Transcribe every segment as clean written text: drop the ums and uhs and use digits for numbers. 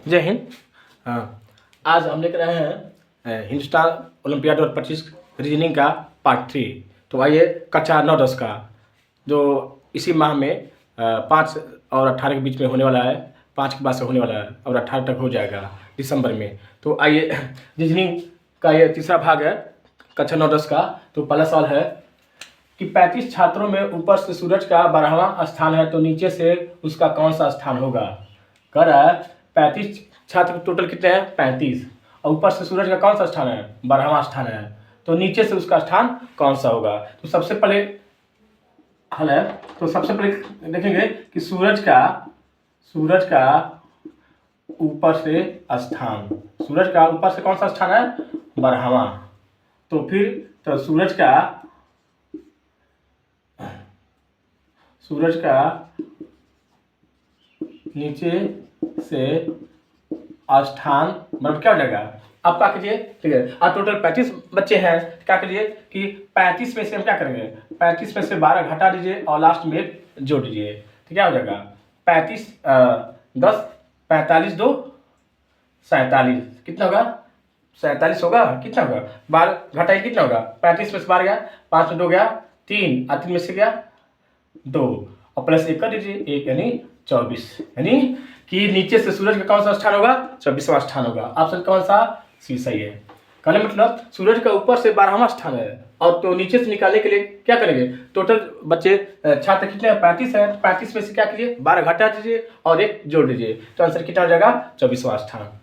जय हिंद। हाँ, आज हम लेकर आए हैं हिंदुस्तान ओलंपियाड 2025 रीजनिंग का पार्ट 3। तो आइए कक्षा 9-10 का, जो इसी माह में 5 और 18 के बीच में होने वाला है, 5 के बाद से होने वाला है और 18 तक हो जाएगा दिसंबर में। तो आइए रीजनिंग का ये तीसरा भाग है कक्षा 9-10 का। तो पहला सवाल है कि 35 छात्रों में ऊपर से सूरज का 12वां स्थान है, तो नीचे से उसका कौन सा स्थान होगा। कह रहा है 35 छात्र टोटल कितने हैं, 35, और ऊपर से सूरज का कौन सा स्थान है, 12वां स्थान है, तो नीचे से उसका स्थान कौन सा होगा। तो सबसे पहले हल है, तो सबसे पहले देखेंगे कि सूरज का ऊपर से स्थान, सूरज का ऊपर से कौन सा स्थान है, 12वां। तो फिर तो सूरज का नीचे से स्थान मतलब क्या हो जाएगा। अब क्या कीजिए, ठीक है, अब टोटल 35 बच्चे हैं, क्या करिए कि 35 में से हम क्या करेंगे, 35 में से 12 घटा दीजिए और लास्ट में एक जोड़ दीजिए। तो क्या हो जाएगा, 35 10 45 2 47, कितना होगा, 47 होगा। कितना होगा, 12 घटाइए, कितना होगा, 35 में से 12 गया, 5 में 2 गया 3, और 3 में से गया 2, और प्लस 1 कर दीजिए, 1 यानी 24, यानी कि नीचे से सूरज का कौन सा स्थान होगा, 24वां स्थान होगा। ऑप्शन कौन सा, सी सही है। कहने मतलब सूरज का ऊपर से 12वां स्थान है, और तो नीचे से निकालने के लिए क्या करेंगे, टोटल बच्चे छात्र कितने हैं, 35 है, 35 में से क्या कीजिए, 12 घटा दीजिए और 1 जोड़ दीजिए, तो आंसर कितना हो जाएगा, 24वां स्थान।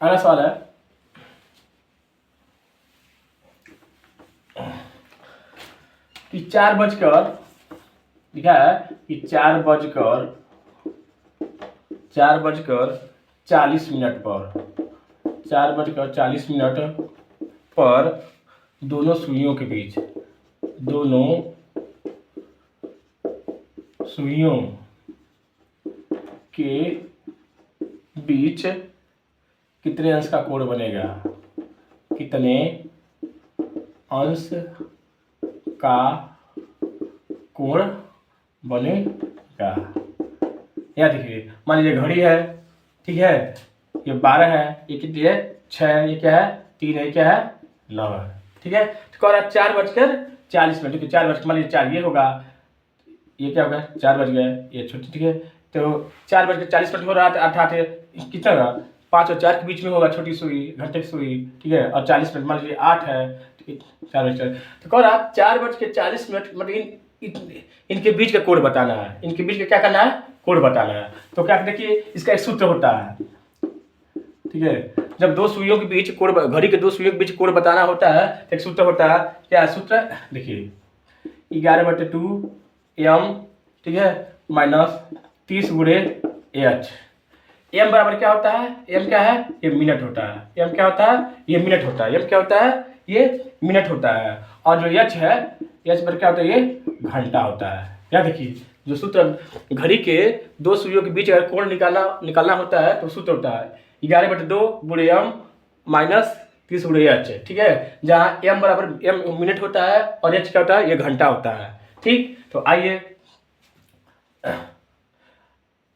अगला सवाल है कि 4 लिखा है कि 4 बजकर 40 मिनट पर, 4 बजकर 40 मिनट पर दोनों सुइयों के बीच कितने अंश का कोण बनेगा, कितने अंश का कोण बनेगा। यहाँ देखिए, मान लीजिए घड़ी है, ठीक है, ये 12 है, ये कितनी है, 6 है, ये क्या है, 3 है, ये क्या है, 9 है, ठीक है। तो कह रहा है 4 बजकर 40 मिनट, ठीक है, 4 बज मान लीजिए 4 ये होगा, ये क्या होगा, 4 बज गए, ये छोटी, ठीक है। तो 4 बजकर 40 मिनट हो रहा है, 8 कितना होगा, 5 और 4 के बीच में होगा छोटी सुई, घंटे की सुई, ठीक है, और 40 मिनट मान लीजिए 8 है, 4 बजकर, तो कह रहा 4 बज के 40 मिनट मतलब इनके बीच का कोण बताना है, इनके बीच का क्या करना है, कोण बताना है। तो क्या देखिए, इसका एक सूत्र होता है, ठीक है, जब दो सुइयों के बीच कोण, घड़ी के दो सुइयों के बीच कोण बताना होता है, तो एक सूत्र होता है, क्या सूत्र देखिए, 11/2 m, ठीक है, माइनस 30 गुणे h। m बराबर क्या होता है, m क्या है, ये मिनट होता है, m क्या होता है, ये मिनट होता है, m क्या होता है, ये मिनट होता है, और जो h है, h पर क्या होता है, ये घंटा होता है। क्या देखिए, जो सूत्र घड़ी के दो सुइयों के बीच अगर कोण निकालना होता है, तो सूत्र होता है 11/2 गुणे m माइनस 30 गुणे h, ठीक है, जहाँ m बराबर m मिनट होता है और h क्या होता है, ये घंटा होता है, ठीक। तो आइए,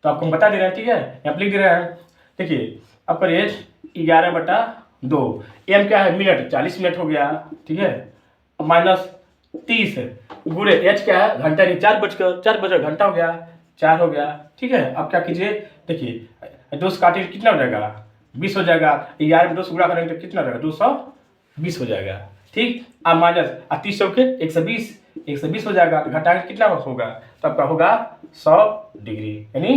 तो आपको हम बता दे रहे हैं, ठीक है, यहाँ पर लिख दे रहे हैं, देखिए आपका एज 11/2, एम क्या है, मिनट, 40 मिनट हो गया, ठीक है, माइनस 30 गुणे एच क्या है, घंटा, नहीं 4 बजकर घंटा हो गया, 4 हो गया, ठीक है। अब क्या कीजिए, देखिए 2 से काटिए, कितना हो जाएगा, 20 हो जाएगा, 11 में 2 से गुणा करेंगे तो कितना हो जाएगा, 220 हो जाएगा, ठीक। अब माइनस 30 चौके 120 हो जाएगा, घटा के कितना होगा, तो आपका होगा 100 डिग्री, यानी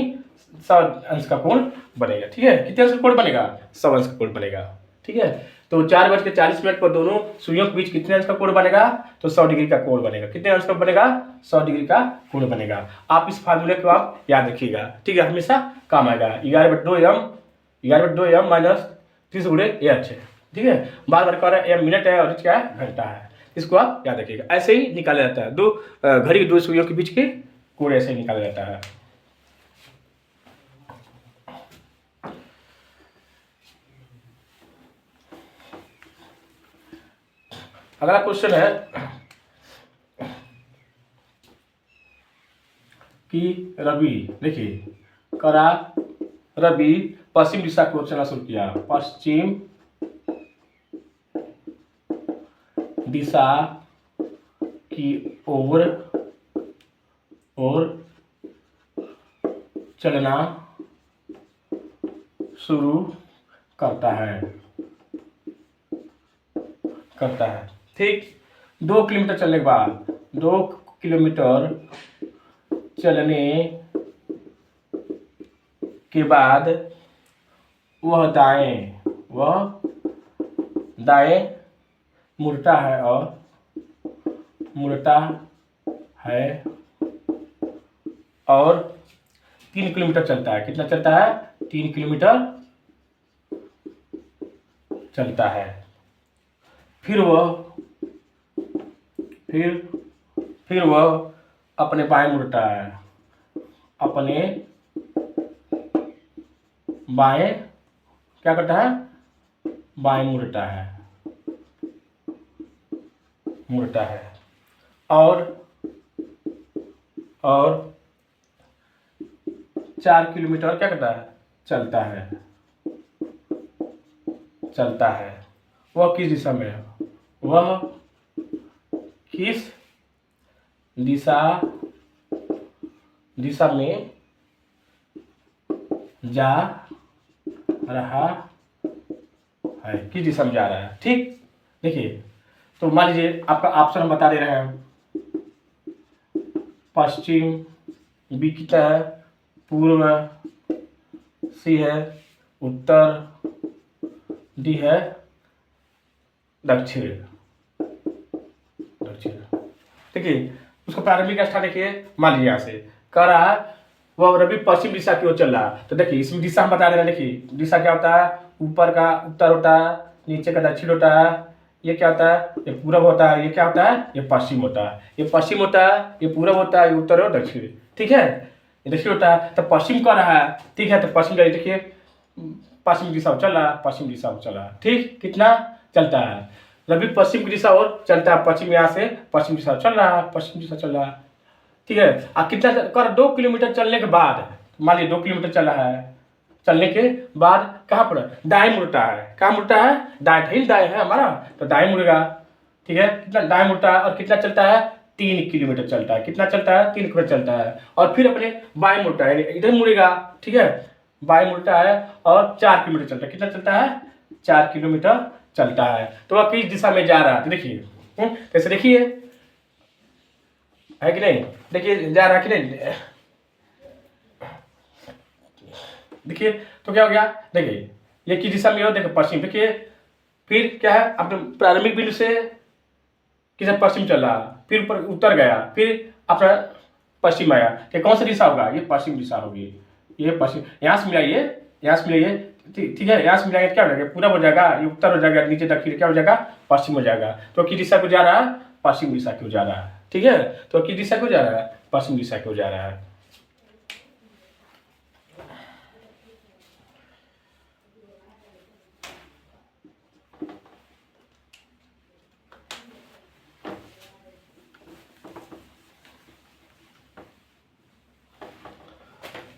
100 अंश का कोण बनेगा, ठीक है। कितने अंश का कोण बनेगा, 100 अंश का कोण बनेगा, ठीक है। तो 4 बजकर 40 मिनट पर दोनों सुइयों के बीच कितने अंश का कोण बनेगा, तो 100 डिग्री का कोण बनेगा। कितने अंश का बनेगा, 100 डिग्री का कोण बनेगा। आप इस फार्मूले को आप याद रखिएगा, ठीक है, हमेशा काम आएगा। 11/2 m माइनस 30 गुणे h, ठीक है, बार बार कह रहा है m मिनट है और h क्या है, घंटा है, इसको आप याद रखिएगा। ऐसे ही निकाला जाता है, दो घड़ी की दो सुइयों के बीच के कोण ऐसे ही निकाला जाता है। अगला क्वेश्चन है कि रवि, देखिए करा रवि पश्चिम दिशा की ओर चलना शुरू किया, पश्चिम दिशा की ओर चलना शुरू करता है ठीक। 2 किलोमीटर चलने के बाद 2 किलोमीटर चलने के बाद वह दाएं मुड़ता है और 3 किलोमीटर चलता है। कितना चलता है? 3 किलोमीटर चलता है। फिर वह अपने बाएं मुड़ता है, अपने बाएं क्या करता है? बाएं मुड़ता है और 4 किलोमीटर क्या करता है? चलता है। वह किस दिशा में है? वह किस दिशा में जा रहा है? किस दिशा में जा रहा है? ठीक। देखिए, तो मान लीजिए आपका ऑप्शन हम बता दे रहे हैं, पश्चिम बी कितना है? पूर्व, सी है उत्तर, डी है दक्षिण। देखिए उसका प्रारंभिक स्थान देखिए, मान लीजिए यहाँ से कह रहा है वह रवि पश्चिम दिशा की ओर चल रहा है। तो देखिए इसमें दिशा हम बता दे रहे हैं। देखिए दिशा क्या होता है? ऊपर का उत्तर होता है, नीचे का दक्षिण होता है, ये क्या होता है? ये पूरब होता है, ये क्या होता है? ये पश्चिम होता है। ये पश्चिम होता है, ये पूरब होता है, ये उत्तर और दक्षिण। ठीक है, ये दक्षिण होता है। तो पश्चिम कर रहा है, ठीक है, तो पश्चिम का देखिए पश्चिम दिशा चल रहा है, पश्चिम दिशा चल रहा है। ठीक, कितना चलता है? रवि पश्चिम की दिशा और चलता है, पश्चिम यहाँ से पश्चिम दिशा चल रहा है, पश्चिम दिशा चल रहा है। ठीक है, अब कितना कर 2 किलोमीटर चलने के बाद, मान लीजिए 2 किलोमीटर चल रहा है, चलने के बाद कहाँ पर दाएं मुड़ता है? कहाँ मुड़ता है? दाएं है हमारा, तो दाएं मुड़ेगा। ठीक है, कितना दाएं मुड़ता है और कितना चलता है? 3 किलोमीटर चलता है। कितना चलता है? 3 किलोमीटर चलता है और फिर अपने बाएं मुड़ता है, इधर मुड़ेगा। ठीक है, बाएं मुड़ता है और 4 किलोमीटर चलता है। कितना चलता है? 4 किलोमीटर चलता है। तो वह किस दिशा में जा रहा है? देखिए कैसे, देखिए है कि नहीं? देखिए जा रहा है कि नहीं? देखिए तो क्या हो गया? देखिए ये किस दिशा में हो? देखो पश्चिम। देखिए फिर क्या है? अपने प्रारंभिक बिंदु से किस पश्चिम चल रहा, फिर ऊपर उत्तर गया, फिर अपना पश्चिम आया। ये कौन सी दिशा होगा? ये पश्चिम दिशा होगी। ये पश्चिम, यहाँ से मिलाइए, यहाँ से मिलाइए। ठीक है, यहाँ से मिलाएंगे क्या हो जाएगा? पूरा हो जाएगा, ये उत्तर हो जाएगा, नीचे दक्षिण क्या हो जाएगा? पश्चिम हो जाएगा। तो किस दिशा को जा रहा है? पश्चिम दिशा को जा रहा है। ठीक है, तो किस दिशा को जा रहा है? पश्चिम दिशा को जा रहा है।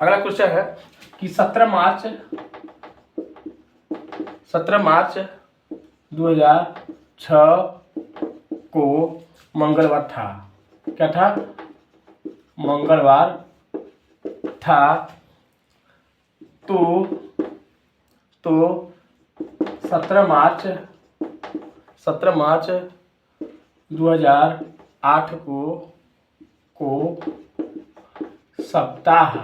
अगला क्वेश्चन है कि 17 मार्च 2006 को मंगलवार था। क्या था? मंगलवार था। तो 17 मार्च 2008 को सप्ताह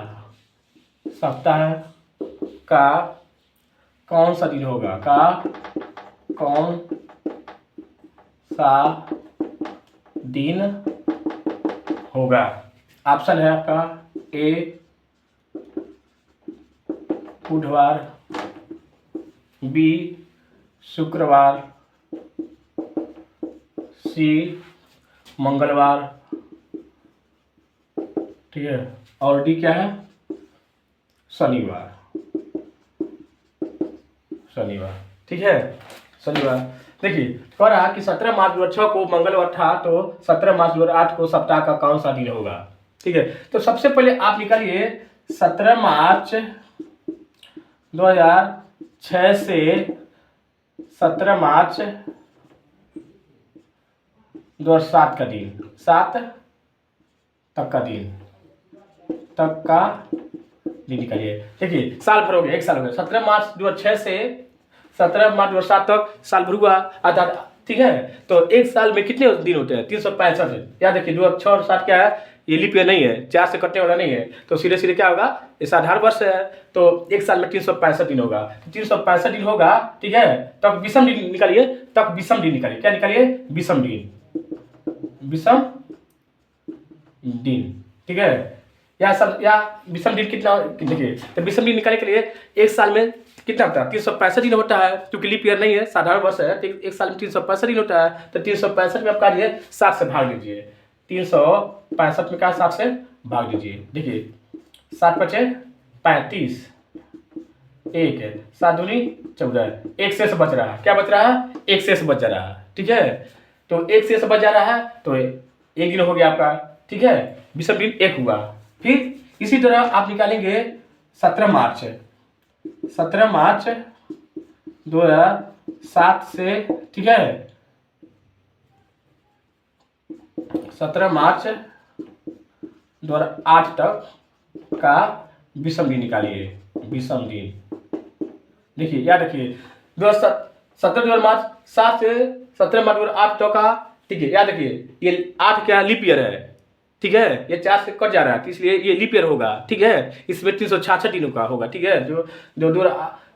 का कौन सा दिन होगा? कौन सा दिन होगा? ऑप्शन है आपका ए बुधवार, बी शुक्रवार, सी मंगलवार, ठीक है, और डी क्या है? शनिवार। ठीक है, शनिवार। देखिए कह रहा कि 17 मार्च 2006 को मंगलवार था, तो 17 मार्च 2008 को सप्ताह का कौन सा दिन होगा? ठीक है, तो सबसे पहले आप निकालिए 17 मार्च 2006 से 17 मार्च 2007 का दिन, 7 तक का दिन निकालिए। देखिए साल भर हो गया, एक साल हो गया, 17 मार्च 2006 से 17 मार्च 2007 तक साल भर हुआ अर्थात, ठीक है। तो एक साल में कितने दिन होते हैं? 365। याद रखिए 2006 और 7 क्या है, ये लीप ईयर नहीं है, 4 से कटने वाला नहीं है, तो सीधे सीधे क्या होगा, ये साधारण वर्ष है, तो एक साल में 365 दिन होगा, 365 दिन होगा, ठीक है। तब विषम दिन निकालिए, तब विषम दिन निकालिए, क्या निकालिए? विषम दिन, विषम दिन, ठीक है। या विषम दिन कितना, देखिए तो विषम दिन निकालने के लिए एक साल में कितना होता है? 365 दिन होता है, क्योंकि लीप ईयर नहीं है, साधारण वर्ष है, तो एक साल में 365 दिन होता है, तो 365 में आप काटिए, 7 से भाग दीजिए, 365 में क्या 7 से भाग दीजिए। देखिए 7 पचे 35, एक है, 7 दूनी 14, एक शेष बच रहा है, क्या बच रहा है? एक शेष बच रहा है, ठीक है। तो एक शेष बच जा रहा है, तो एक दिन हो गया आपका, ठीक है, विषम दिन एक हुआ। फिर इसी तरह आप निकालेंगे 17 मार्च 2007 से, ठीक है, 17 मार्च 2008 तक का विषम दिन निकालिए, विषम दिन। देखिए याद रखिए 17 मार्च 7 से 17 मार्च 2008 तक का, ठीक है। याद रखिए ये 8 क्या लीप ईयर है, ठीक है, ये 4 से कट जा रहा है, तो इसलिए ये लीप ईयर होगा, ठीक है। इसमें 366 दिनों का होगा, ठीक है, जो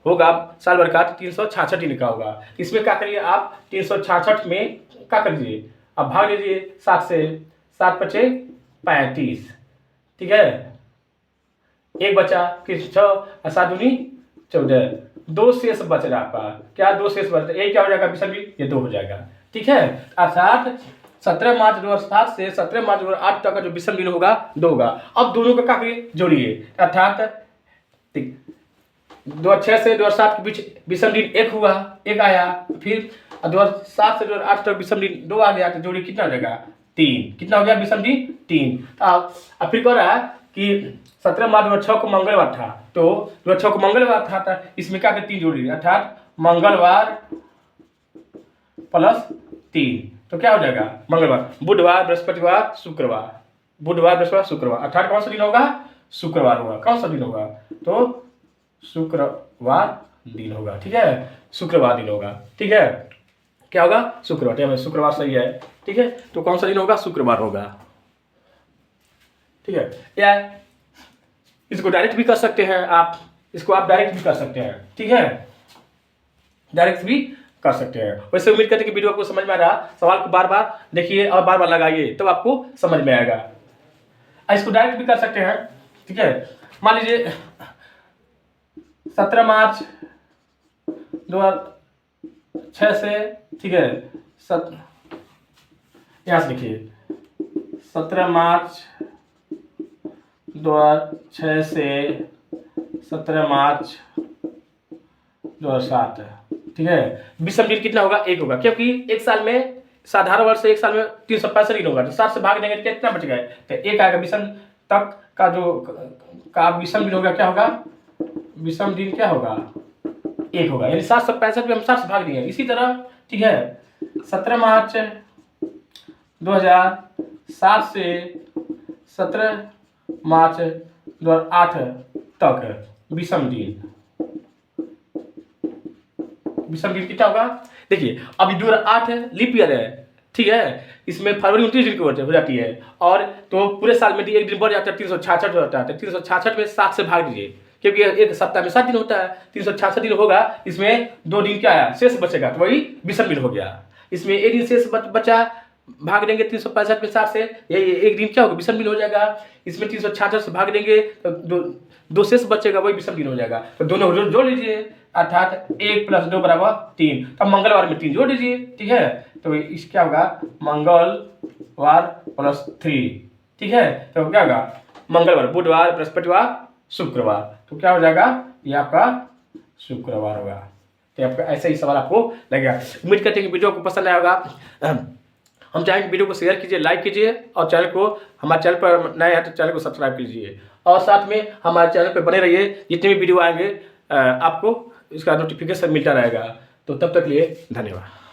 होगा साल भर का 366 दिन का होगा। इसमें क्या करिए आप, 366 में क्या कर दीजिए, अब भाग लीजिए 7 से, 7 पचे 35, ठीक है, एक बचा, फिर 6 और 7 दूनी 14, 2 शेष बच रहा आपका, क्या 2 शेष बच रहा, ये क्या हो जाएगा विषम दिन, ये 2 हो जाएगा, ठीक है। अर्थात 17 मार्च 2007 से 17 मार्च 2008 तक का जो विषम दिन होगा 2 होगा। अब दोनों का क्या करिए, जोड़िए, अर्थात 2006 से 2007 के बीच विषम दिन 1 हुआ, 1 आया, फिर 2007 से 2008 तक विषम दिन 2 आ गया, तो जोड़िए कितना हो जाएगा? 3। कितना हो गया विषम दिन? 3। अब फिर कह रहा है कि 17 मार्च 2006 को मंगलवार था, तो 2006 को मंगलवार था, इसमें क्या 3 जोड़िए, अर्थात मंगलवार प्लस 3, तो क्या हो जाएगा? मंगलवार, बुधवार, बृहस्पतिवार, शुक्रवार, बुधवार, बृहस्पतिवार, शुक्रवार, अर्थात कौन सा दिन होगा? शुक्रवार होगा। कौन सा दिन होगा? तो शुक्रवार दिन होगा, ठीक है, शुक्रवार दिन होगा, ठीक है। क्या होगा? शुक्रवार, ठीक है, शुक्रवार सही है, ठीक है। तो कौन सा दिन होगा? शुक्रवार होगा, ठीक है। या इसको डायरेक्ट भी कर सकते हैं आप, इसको आप डायरेक्ट भी कर सकते हैं, ठीक है, डायरेक्ट भी कर सकते हैं। वैसे उम्मीद करते हैं कि वीडियो आपको समझ में आ रहा, सवाल को बार बार देखिए और बार बार लगाइए, तब आपको समझ में आएगा। इसको डायरेक्ट भी कर सकते हैं, ठीक है। मान लीजिए 17 मार्च 2006 से, ठीक है, यहाँ से लिखिए 17 मार्च 2006 से 17 मार्च 2007, ठीक है। विषम दिन कितना होगा? 1 होगा, क्योंकि एक साल में, साधारण वर्ष से एक साल में 365 दिन होगा, तो 7 से भाग देंगे कितना बच गए? तो 1 आएगा। विषम तक का जो विषम दिन होगा, क्या होगा? विषम दिन क्या होगा? 1 होगा, यानी 765 में हम 7 से भाग दिए। इसी तरह, ठीक है, 17 मार्च 2007 से 17 मार्च 2008 तक विषम दिन कितना होगा? देखिए अभी 2008 है, लीप ईयर है, ठीक है, इसमें फरवरी 29 दिन की हो जाती है, और तो पूरे साल में 1 दिन बढ़ जाता है, 366 होता है, तो 366 में 7 से भाग दीजिए, क्योंकि एक सप्ताह में 7 दिन होता है, 366 दिन होगा, इसमें 2 दिन क्या आया? शेष बचेगा, तो वही विषम दिन हो गया। इसमें 1 दिन शेष बचा, भाग देंगे 365 में 7 से, ये 1 दिन क्या होगा? विषम दिन हो जाएगा। इसमें 366 से भाग देंगे तो 2 शेष बचेगा, वही विषम दिन हो जाएगा। तो दोनों जोड़ लीजिए, अर्थात 1 + 2 = 3। अब मंगलवार में 3 जोड़ दीजिए, ठीक है, तो इस क्या होगा? मंगलवार प्लस 3, ठीक है, तो क्या होगा? मंगलवार, बुधवार, बृहस्पतिवार, शुक्रवार, तो क्या हो जाएगा? ये आपका शुक्रवार होगा। तो आपका ऐसा ही सवाल आपको लगेगा। उम्मीद करते हैं कि वीडियो को पसंद आया होगा। हम चाहेंगे वीडियो को शेयर कीजिए, लाइक कीजिए और चैनल को, हमारे चैनल पर नए हैं तो चैनल को सब्सक्राइब कीजिए और साथ में हमारे चैनल पर बने रहिए। जितने भी वीडियो आएंगे आपको इसका नोटिफिकेशन मिलता रहेगा। तो तब तक लिए धन्यवाद।